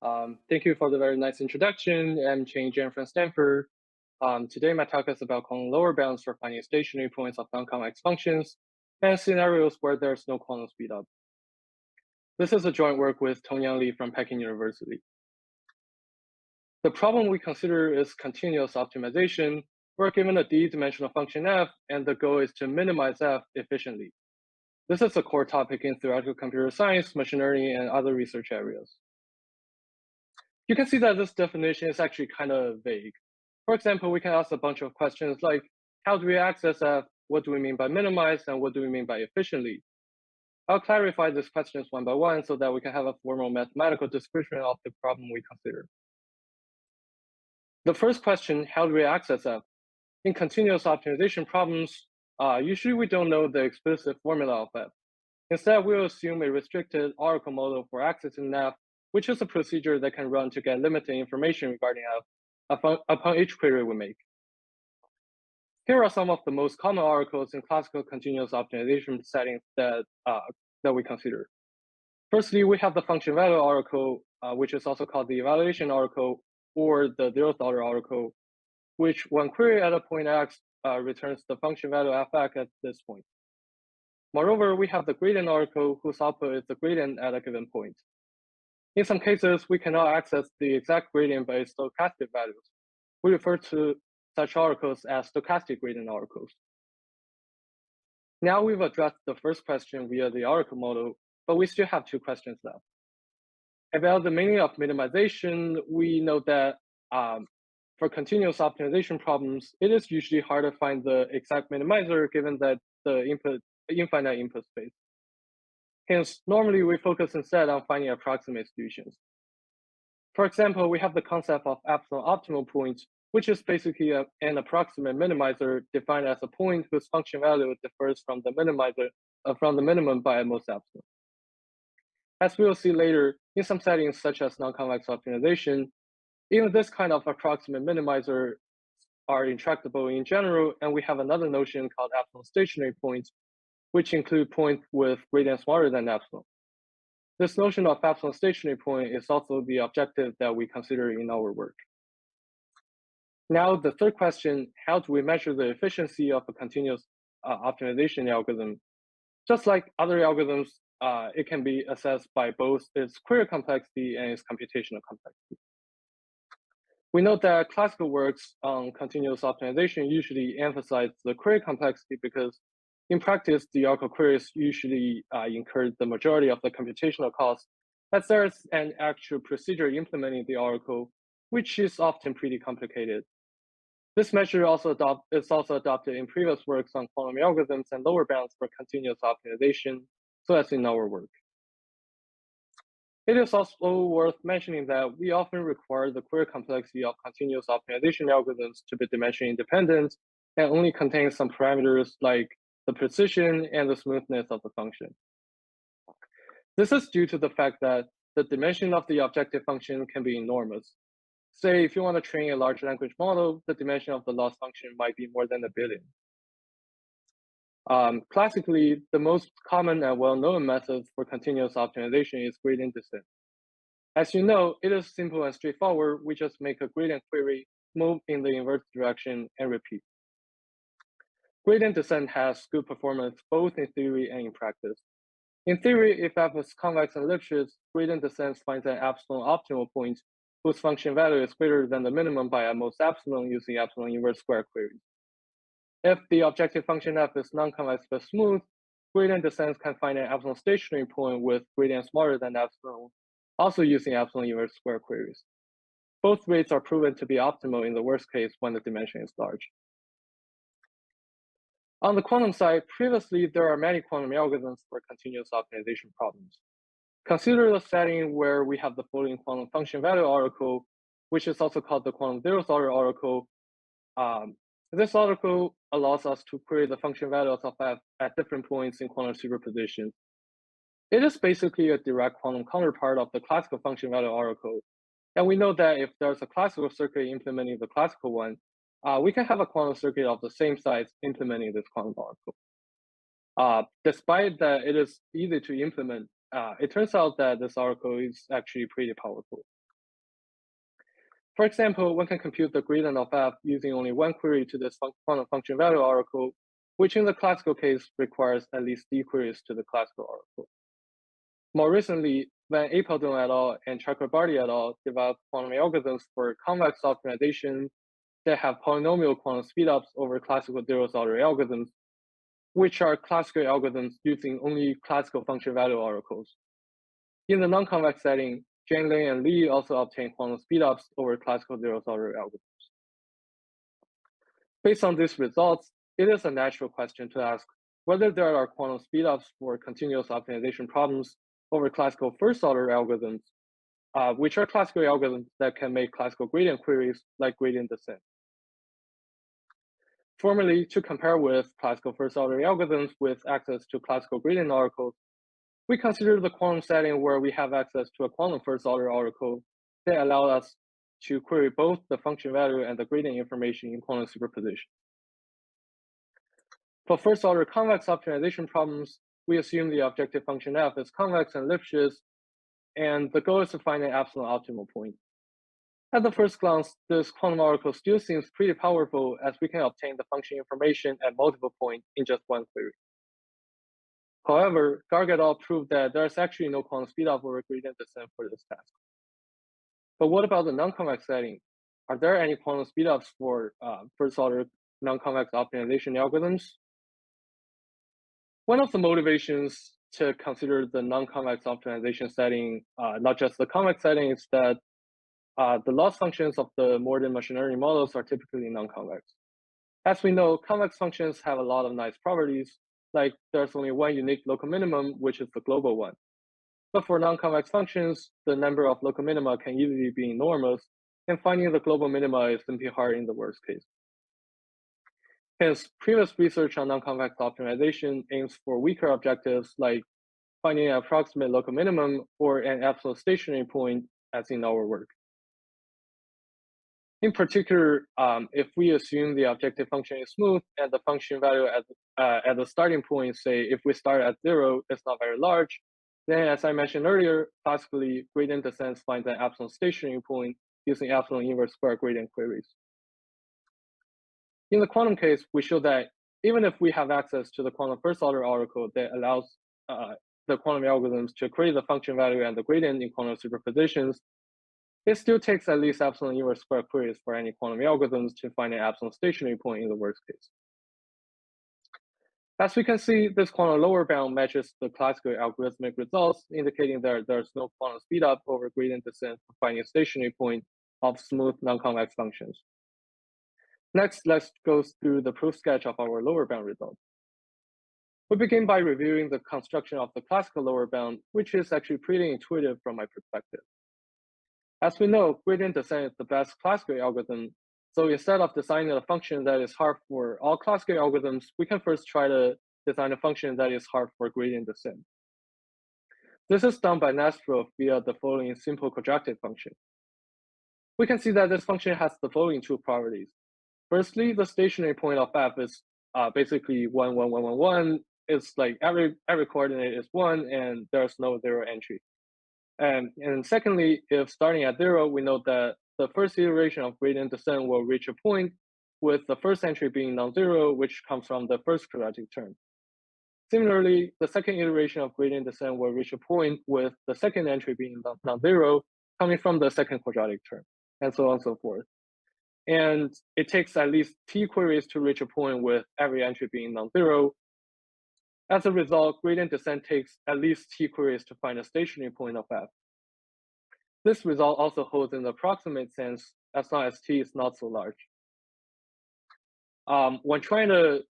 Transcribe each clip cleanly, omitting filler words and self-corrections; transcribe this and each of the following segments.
Thank you for the very nice introduction. I'm Zhang from Stanford. Today, my talk is about quantum lower bounds for finding stationary points of non-convex functions and scenarios where there's no quantum speedup. This is a joint work with Tongyang Li from Peking University. The problem we consider is continuous optimization. We're given a d-dimensional function f, and the goal is to minimize f efficiently. This is a core topic in theoretical computer science, machine learning, and other research areas. You can see that this definition is actually kind of vague. For example, we can ask a bunch of questions like, how do we access f? What do we mean by minimize? And what do we mean by efficiently? I'll clarify these questions one by one so that we can have a formal mathematical description of the problem we consider. The first question, how do we access f? In continuous optimization problems, usually we don't know the explicit formula of f. Instead, we'll assume a restricted oracle model for accessing f, which is a procedure that can run to get limited information regarding f upon each query we make. Here are some of the most common oracles in classical continuous optimization settings that we consider. Firstly, we have the function value oracle, which is also called the evaluation oracle or the zeroth order oracle, which when queried at a point x returns the function value f(x) at this point. Moreover, we have the gradient oracle whose output is the gradient at a given point. In some cases, we cannot access the exact gradient by stochastic values. We refer to such oracles as stochastic gradient oracles. Now we've addressed the first question via the oracle model, but we still have two questions left. About the meaning of minimization, we know that for continuous optimization problems, it is usually hard to find the exact minimizer given that the infinite input space. Hence, normally we focus instead on finding approximate solutions. For example, we have the concept of absolute optimal point, which is basically an approximate minimizer defined as a point whose function value differs from the minimizer from the minimum by most epsilon. As we will see later, in some settings such as non-convex optimization, even this kind of approximate minimizer are intractable in general, and we have another notion called epsilon stationary points, which include points with gradient smaller than epsilon. This notion of epsilon stationary point is also the objective that we consider in our work. Now, the third question, how do we measure the efficiency of a continuous optimization algorithm? Just like other algorithms, it can be assessed by both its query complexity and its computational complexity. We note that classical works on continuous optimization usually emphasize the query complexity because in practice, the oracle queries usually incur the majority of the computational costs, as there's an actual procedure implementing the oracle, which is often pretty complicated. This measure is also adopted in previous works on quantum algorithms and lower bounds for continuous optimization, so as in our work. It is also worth mentioning that we often require the query complexity of continuous optimization algorithms to be dimension independent and only contain some parameters like the precision and the smoothness of the function. This is due to the fact that the dimension of the objective function can be enormous. Say, if you want to train a large language model, the dimension of the loss function might be more than 1 billion. Classically, the most common and well-known method for continuous optimization is gradient descent. As you know, it is simple and straightforward. We just make a gradient query, move in the inverse direction, and repeat. Gradient descent has good performance both in theory and in practice. In theory, if f is convex and Lipschitz, gradient descent finds an epsilon optimal point whose function value is greater than the minimum by at most epsilon using epsilon inverse square queries. If the objective function f is non-convex but smooth, gradient descent can find an epsilon stationary point with gradient smaller than epsilon, also using epsilon inverse square queries. Both rates are proven to be optimal in the worst case when the dimension is large. On the quantum side, previously there are many quantum algorithms for continuous optimization problems. Consider the setting where we have the floating quantum function value oracle, which is also called the quantum zeroth order oracle. This oracle allows us to query the function values of f at different points in quantum superposition. It is basically a direct quantum counterpart of the classical function value oracle. And we know that if there's a classical circuit implementing the classical one, we can have a quantum circuit of the same size implementing this quantum oracle. Despite that it is easy to implement, it turns out that this oracle is actually pretty powerful. For example, one can compute the gradient of f using only one query to this quantum function value oracle, which in the classical case requires at least d queries to the classical oracle. More recently, Van Apeldoorn et al. And Chakrabarty et al. Developed quantum algorithms for convex optimization that have polynomial quantum speedups over classical zeros order algorithms, which are classical algorithms using only classical function value oracles. In the non-convex setting, Zhang, Lin, and Li also obtained quantum speedups over classical zeros order algorithms. Based on these results, it is a natural question to ask whether there are quantum speedups for continuous optimization problems over classical first-order algorithms, which are classical algorithms that can make classical gradient queries like gradient descent. Formally, to compare with classical first-order algorithms with access to classical gradient oracles, we consider the quantum setting where we have access to a quantum first-order oracle that allows us to query both the function value and the gradient information in quantum superposition. For first-order convex optimization problems, we assume the objective function f is convex and Lipschitz, and the goal is to find an absolute optimal point. At the first glance, this quantum oracle still seems pretty powerful as we can obtain the function information at multiple points in just one query. However, Garg et al. Proved that there's actually no quantum speedup over gradient descent for this task. But what about the non-convex setting? Are there any quantum speedups for first-order non-convex optimization algorithms? One of the motivations to consider the non-convex optimization setting, not just the convex setting, is that the loss functions of the modern machine learning models are typically non-convex. As we know, convex functions have a lot of nice properties, like there's only one unique local minimum, which is the global one. But for non-convex functions, the number of local minima can easily be enormous, and finding the global minima is simply hard in the worst case. Hence, previous research on non-convex optimization aims for weaker objectives like finding an approximate local minimum or an absolute stationary point, as in our work. In particular, if we assume the objective function is smooth and the function value at the starting point, say if we start at 0, is not very large, then as I mentioned earlier, classically, gradient descent finds an absolute stationary point using absolute inverse square gradient queries. In the quantum case, we show that even if we have access to the quantum first-order oracle that allows the quantum algorithms to create the function value and the gradient in quantum superpositions, it still takes at least absolute inverse square queries for any quantum algorithms to find an absolute stationary point in the worst case. As we can see, this quantum lower bound matches the classical algorithmic results, indicating that there's no quantum speedup over gradient descent for finding a stationary point of smooth non-convex functions. Next, let's go through the proof sketch of our lower bound result. We begin by reviewing the construction of the classical lower bound, which is actually pretty intuitive from my perspective. As we know, gradient descent is the best classical algorithm, so instead of designing a function that is hard for all classical algorithms, we can first try to design a function that is hard for gradient descent. This is done by Nesterov via the following simple quadratic function. We can see that this function has the following two properties. Firstly, the stationary point of f is basically 1, 1, 1, 1, 1. It's like every coordinate is 1, and there's no 0 entry. And secondly, if starting at 0, we know that the first iteration of gradient descent will reach a point with the first entry being non-zero, which comes from the first quadratic term. Similarly, the second iteration of gradient descent will reach a point with the second entry being non-zero, coming from the second quadratic term, and so on and so forth. And it takes at least t queries to reach a point with every entry being non-zero. As a result, gradient descent takes at least t queries to find a stationary point of f. This result also holds in the approximate sense as long as t is not so large. When trying to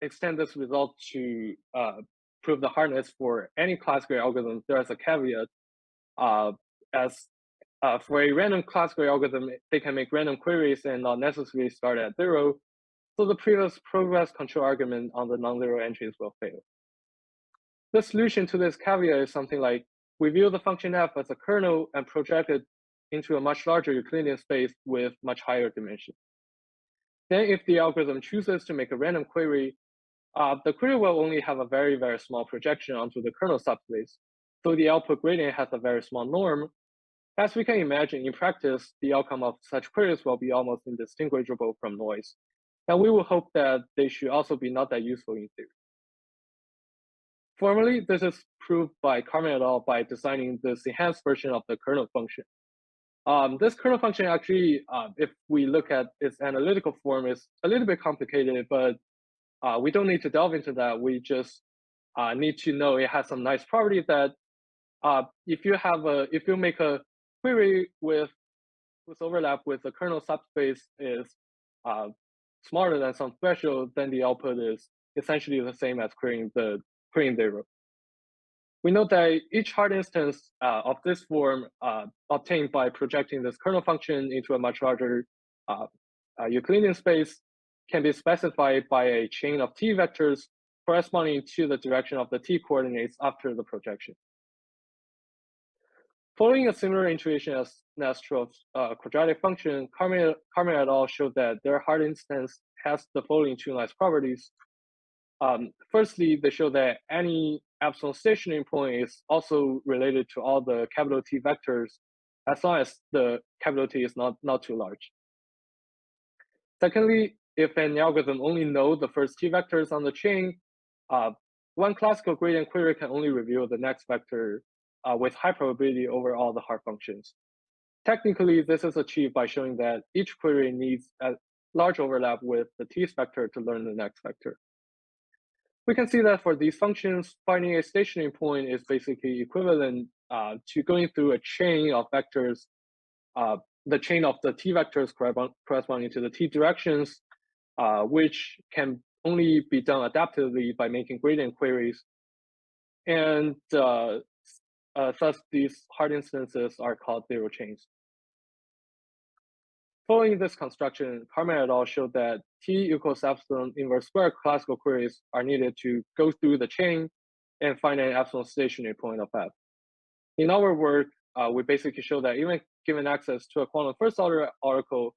extend this result to prove the hardness for any classical algorithm, there is a caveat. For a random classical algorithm, they can make random queries and not necessarily start at 0. So the previous progress control argument on the non-zero entries will fail. The solution to this caveat is something like, we view the function f as a kernel and project it into a much larger Euclidean space with much higher dimension. Then if the algorithm chooses to make a random query, the query will only have a very, very small projection onto the kernel subspace. So the output gradient has a very small norm. As we can imagine, in practice, the outcome of such queries will be almost indistinguishable from noise. And we will hope that they should also be not that useful in theory. Formally, this is proved by Carmen et al. By designing this enhanced version of the kernel function. This kernel function actually, if we look at its analytical form, is a little bit complicated, but we don't need to delve into that. We just need to know it has some nice property that if you make a query with overlap with the kernel subspace is smaller than some threshold, then the output is essentially the same as querying zero. We note that each hard instance of this form obtained by projecting this kernel function into a much larger Euclidean space can be specified by a chain of t vectors corresponding to the direction of the t coordinates after the projection. Following a similar intuition as Nastrov's quadratic function, Carmen et al. Showed that their hard instance has the following two nice properties. Firstly, they show that any epsilon stationary point is also related to all the capital T vectors as long as the capital T is not too large. Secondly, if an algorithm only knows the first T vectors on the chain, one classical gradient query can only reveal the next vector with high probability over all the hard functions. Technically, this is achieved by showing that each query needs a large overlap with the T vector to learn the next vector. We can see that for these functions, finding a stationary point is basically equivalent to going through a chain of vectors, the chain of the T vectors corresponding to the T directions, which can only be done adaptively by making gradient queries. And thus, these hard instances are called zero chains. Following this construction, Carmen et al. Showed that T equals epsilon inverse square classical queries are needed to go through the chain and find an epsilon stationary point of F. In our work, we basically show that even given access to a quantum first order oracle,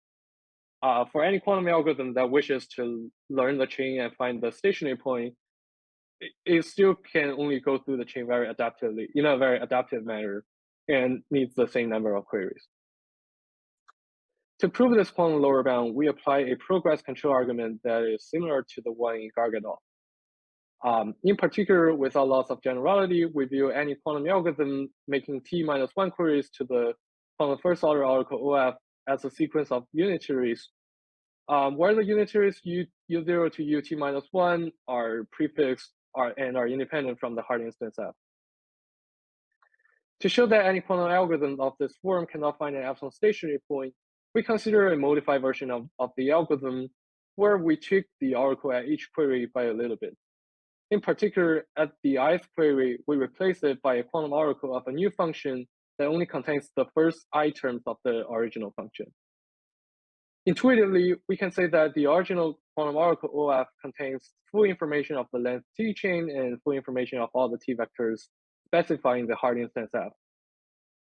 for any quantum algorithm that wishes to learn the chain and find the stationary point, it still can only go through the chain very adaptively, in a very adaptive manner, and needs the same number of queries. To prove this quantum lower bound, we apply a progress control argument that is similar to the one in Zhang et al. In particular, without loss of generality, we view any quantum algorithm making t-1 queries to the quantum first order oracle OF as a sequence of unitaries, where the unitaries U0 to UT-1 are prefixed and are independent from the hard instance F. To show that any quantum algorithm of this form cannot find an epsilon stationary point, we consider a modified version of the algorithm where we tweak the oracle at each query by a little bit. In particular, at the ith query, we replace it by a quantum oracle of a new function that only contains the first I terms of the original function. Intuitively, we can say that the original quantum oracle OF contains full information of the length T chain and full information of all the T vectors specifying the hard instance F.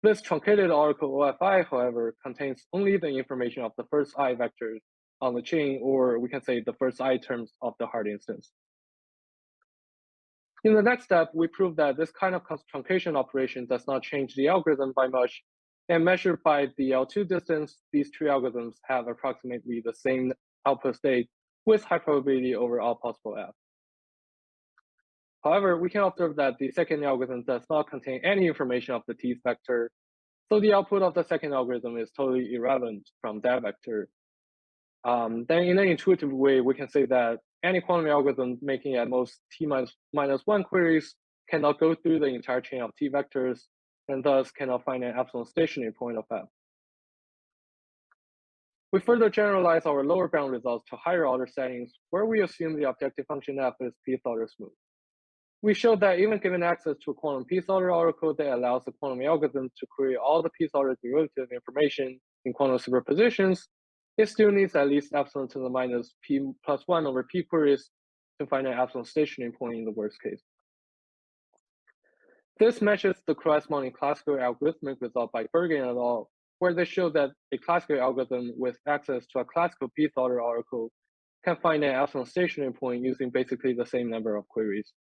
This truncated oracle OFI, however, contains only the information of the first I vectors on the chain, or we can say the first I terms of the hard instance. In the next step, we prove that this kind of truncation operation does not change the algorithm by much, and measured by the L2 distance, these two algorithms have approximately the same output state with high probability over all possible F. However, we can observe that the second algorithm does not contain any information of the T vector, so the output of the second algorithm is totally irrelevant from that vector. Then in an intuitive way, we can say that any quantum algorithm making at most t-1 queries cannot go through the entire chain of T vectors, and thus cannot find an epsilon stationary point of F. We further generalize our lower bound results to higher order settings, where we assume the objective function F is p-th order smooth. We showed that even given access to a quantum p-th order oracle that allows the quantum algorithm to query all the p-th order derivative information in quantum superpositions, it still needs at least epsilon to the minus p+1 over p queries to find an epsilon stationary point in the worst case. This matches the corresponding classical algorithmic result by Bergen et al., where they show that a classical algorithm with access to a classical p-th order oracle can find an epsilon stationary point using basically the same number of queries.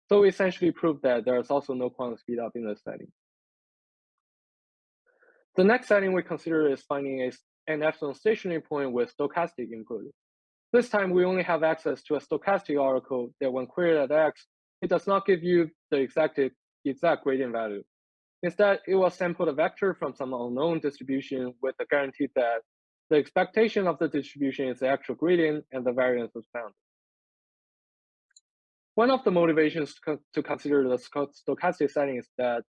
So we essentially proved that there is also no quantum speedup in this setting. The next setting we consider is finding an epsilon stationary point with stochastic input. This time, we only have access to a stochastic oracle that when queried at x, it does not give you the exact gradient value. Instead, it will sample the vector from some unknown distribution with the guarantee that the expectation of the distribution is the actual gradient and the variance is bounded. One of the motivations to consider the stochastic setting is that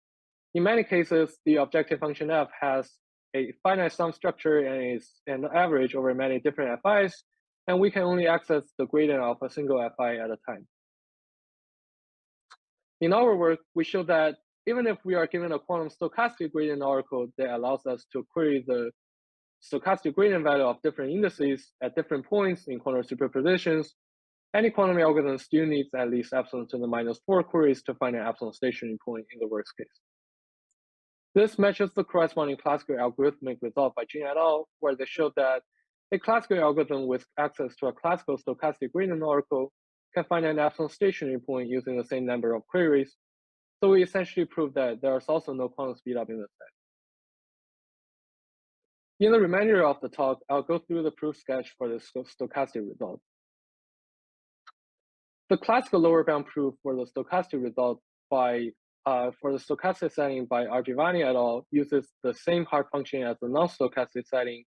in many cases, the objective function f has a finite sum structure and is an average over many different FIs, and we can only access the gradient of a single FI at a time. In our work, we show that even if we are given a quantum stochastic gradient oracle that allows us to query the stochastic gradient value of different indices at different points in quantum superpositions, any quantum algorithm still needs at least epsilon to the -4 queries to find an epsilon stationary point in the worst case. This matches the corresponding classical algorithmic result by Zhang et al., where they showed that a classical algorithm with access to a classical stochastic gradient oracle can find an epsilon stationary point using the same number of queries. So we essentially proved that there is also no quantum speedup in this set. In the remainder of the talk, I'll go through the proof sketch for the stochastic result. The classical lower bound proof for the stochastic result for the stochastic setting by Argivani et al. Uses the same hard function as the non-stochastic setting,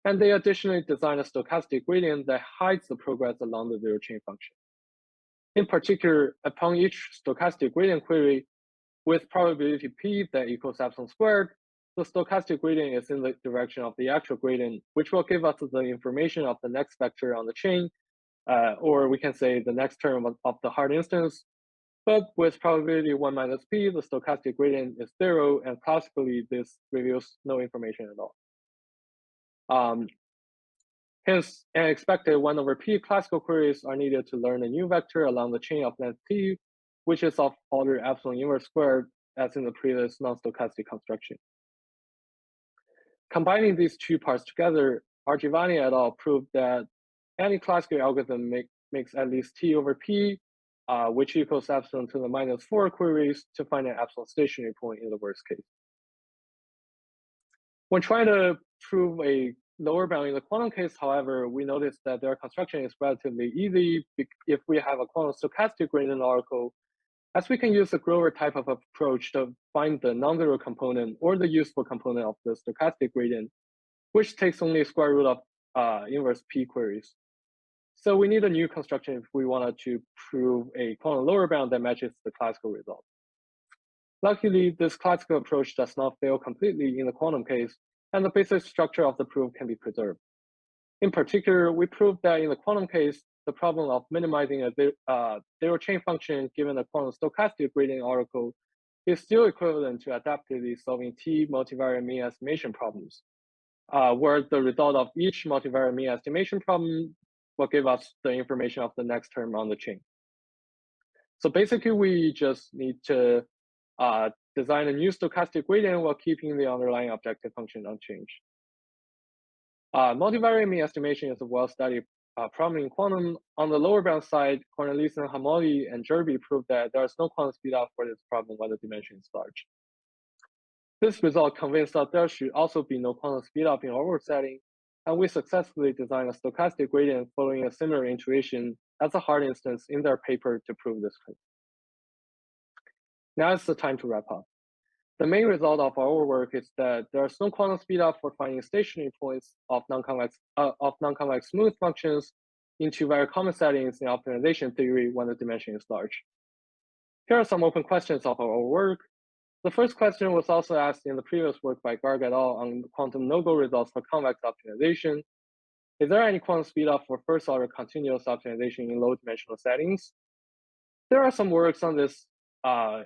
and they additionally design a stochastic gradient that hides the progress along the zero chain function. In particular, upon each stochastic gradient query with probability p that equals epsilon squared, the stochastic gradient is in the direction of the actual gradient, which will give us the information of the next vector on the chain, or we can say the next term of the hard instance. But with probability 1 minus p, the stochastic gradient is 0, and classically, this reveals no information at all. Hence, an expected 1 over p classical queries are needed to learn a new vector along the chain of length t, which is of order epsilon inverse squared, as in the previous non-stochastic construction. Combining these two parts together, Argivani et al. Proved that any classical algorithm makes at least t over p, which equals epsilon to the -4 queries to find an epsilon stationary point in the worst case. When trying to prove a lower bound in the quantum case, however, we noticed that their construction is relatively easy if we have a quantum stochastic gradient oracle, as we can use the Grover type of approach to find the non-zero component or the useful component of the stochastic gradient, which takes only square root of inverse p queries. So we need a new construction if we wanted to prove a quantum lower bound that matches the classical result. Luckily, this classical approach does not fail completely in the quantum case, and the basic structure of the proof can be preserved. In particular, we proved that in the quantum case, the problem of minimizing a zero chain function given a quantum stochastic gradient oracle is still equivalent to adaptively solving T multivariate mean estimation problems, where the result of each multivariate mean estimation problem will give us the information of the next term on the chain. So basically, we just need to design a new stochastic gradient while keeping the underlying objective function unchanged. Multivariate mean estimation is a well-studied problem in quantum. On the lower bound side, Cornelissen, Hamoli, and Jerby proved that there is no quantum speedup for this problem when the dimension is large. This result convinced us there should also be no quantum speedup in our setting, and we successfully designed a stochastic gradient following a similar intuition as a hard instance in their paper to prove this claim. Now it's the time to wrap up. The main result of our work is that there is no quantum speedup for finding stationary points of non-convex smooth functions into very common settings in optimization theory when the dimension is large. Here are some open questions of our work. The first question was also asked in the previous work by Garg et al. On quantum no-go results for convex optimization. Is there any quantum speedup for first-order continuous optimization in low-dimensional settings? There are some works on this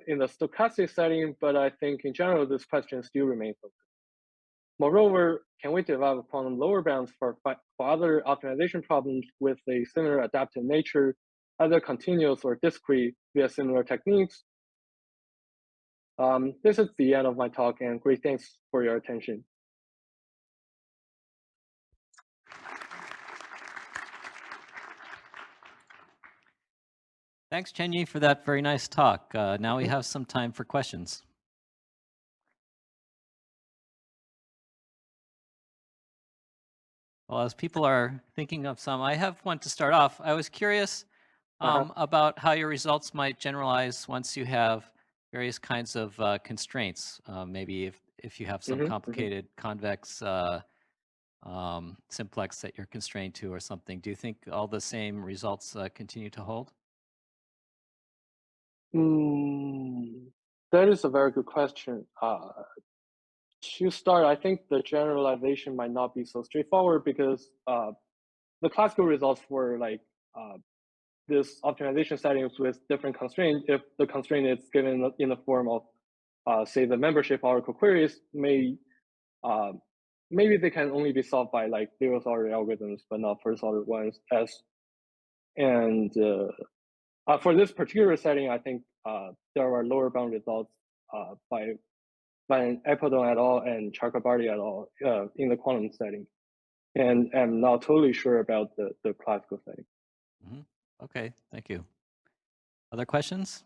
in the stochastic setting, but I think in general, this question still remains open. Moreover, can we develop quantum lower bounds for other optimization problems with a similar adaptive nature, either continuous or discrete via similar techniques? This is the end of my talk, and great thanks for your attention. Thanks, Chenyi, for that very nice talk. Now we have some time for questions. Well, as people are thinking of some, I have one to start off. I was curious Uh-huh. about how your results might generalize once you have various kinds of constraints. Maybe if you have some Mm-hmm. complicated convex simplex that you're constrained to or something. Do you think all the same results continue to hold? That is a very good question. To start, I think the generalization might not be so straightforward because the classical results were like uh, this optimization settings with different constraints. If the constraint is given in the form of, say, the membership Oracle queries, uh, maybe they can only be solved by like zeros order algorithms, but not first order ones. And for this particular setting, I think there are lower bound results by Van Appledon et al. And Chakrabarty et al. In the quantum setting. And I'm not totally sure about the classical setting. Hmm. Okay, thank you. Other questions?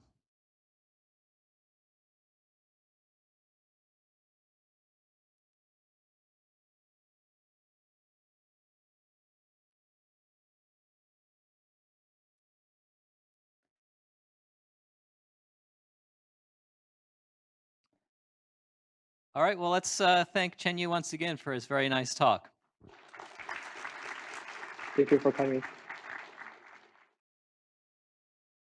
All right, well, let's thank Chen Yu once again for his very nice talk. Thank you for coming.